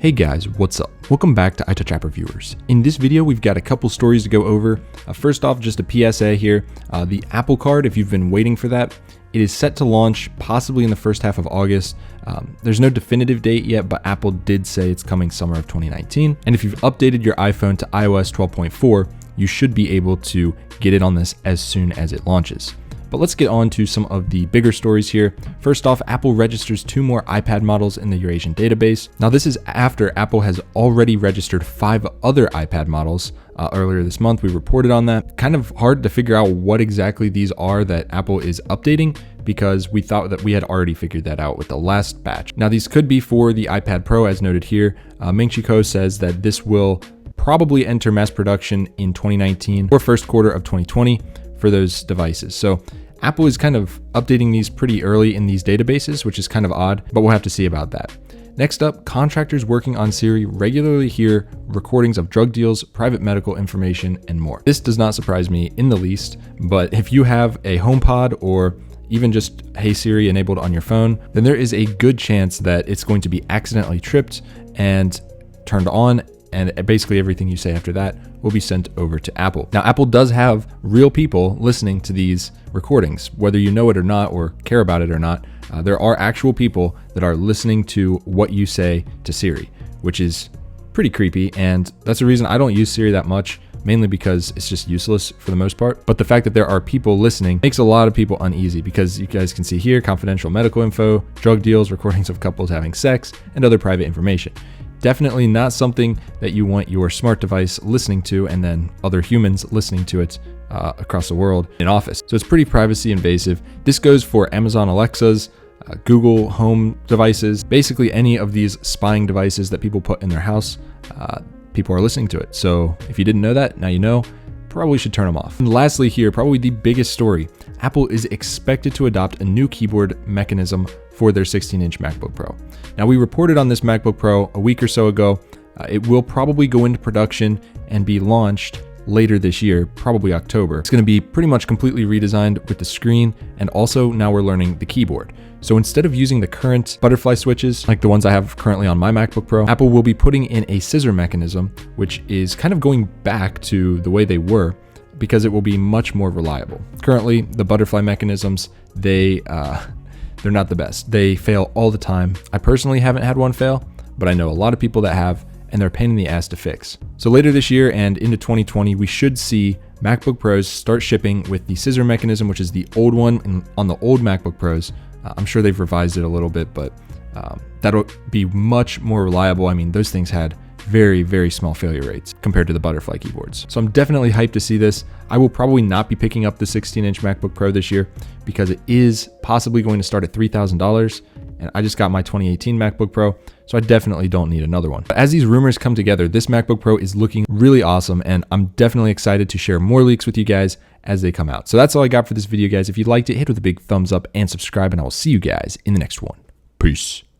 Hey guys, what's up? Welcome back to iTouch App Reviewers. In this video, we've got a couple stories to go over. First off, just a PSA here. The Apple Card, if you've been waiting for that, it is set to launch possibly in the first half of August. There's no definitive date yet, but Apple did say it's coming summer of 2019. And if you've updated your iPhone to iOS 12.4, you should be able to get it on this as soon as it launches. But let's get on to some of the bigger stories here. First off, Apple registers 2 more iPad models in the Eurasian database. Now this is after Apple has already registered 5 other iPad models. Earlier this month, we reported on that. Kind of hard to figure out what exactly these are that Apple is updating, because we thought that we had already figured that out with the last batch. Now these could be for the iPad Pro as noted here. Ming-Chi Kuo says that this will probably enter mass production in 2019 or first quarter of 2020 for those devices. So Apple is kind of updating these pretty early in these databases, which is kind of odd, but we'll have to see about that. Next up, contractors working on Siri regularly hear recordings of drug deals, private medical information, and more. This does not surprise me in the least, but if you have a HomePod or even just Hey Siri enabled on your phone, then there is a good chance that it's going to be accidentally tripped and turned on, and basically everything you say after that will be sent over to Apple. Now, Apple does have real people listening to these recordings, whether you know it or not, or care about it or not. There are actual people that are listening to what you say to Siri, which is pretty creepy. And that's the reason I don't use Siri that much, mainly because it's just useless for the most part. But the fact that there are people listening makes a lot of people uneasy, because you guys can see here, confidential medical info, drug deals, recordings of couples having sex, and other private information. Definitely not something that you want your smart device listening to and then other humans listening to it across the world in office. So it's pretty privacy invasive. This goes for Amazon Alexas, Google Home devices, basically any of these spying devices that people put in their house. People are listening to it. So if you didn't know that, now you know. Probably should turn them off. And lastly here, probably the biggest story, Apple is expected to adopt a new keyboard mechanism for their 16-inch MacBook Pro. Now we reported on this MacBook Pro a week or so ago. It will probably go into production and be launched later this year, probably October. It's going to be pretty much completely redesigned with the screen, and also now we're learning the keyboard. So instead of using the current butterfly switches, like the ones I have currently on my MacBook Pro, Apple will be putting in a scissor mechanism, which is kind of going back to the way they were, because it will be much more reliable. Currently, the butterfly mechanisms, they're not the best. They fail all the time. I personally haven't had one fail, but I know a lot of people that have, and they're a pain in the ass to fix. So later this year and into 2020, we should see MacBook Pros start shipping with the scissor mechanism, which is the old one on the old MacBook Pros. I'm sure they've revised it a little bit, but that'll be much more reliable. I mean, those things had very, very small failure rates compared to the butterfly keyboards. So I'm definitely hyped to see this. I will probably not be picking up the 16-inch MacBook Pro this year, because it is possibly going to start at $3,000. And I just got my 2018 MacBook Pro, so I definitely don't need another one. But as these rumors come together, this MacBook Pro is looking really awesome, and I'm definitely excited to share more leaks with you guys as they come out. So that's all I got for this video, guys. If you liked it, hit with a big thumbs up and subscribe, and I will see you guys in the next one. Peace.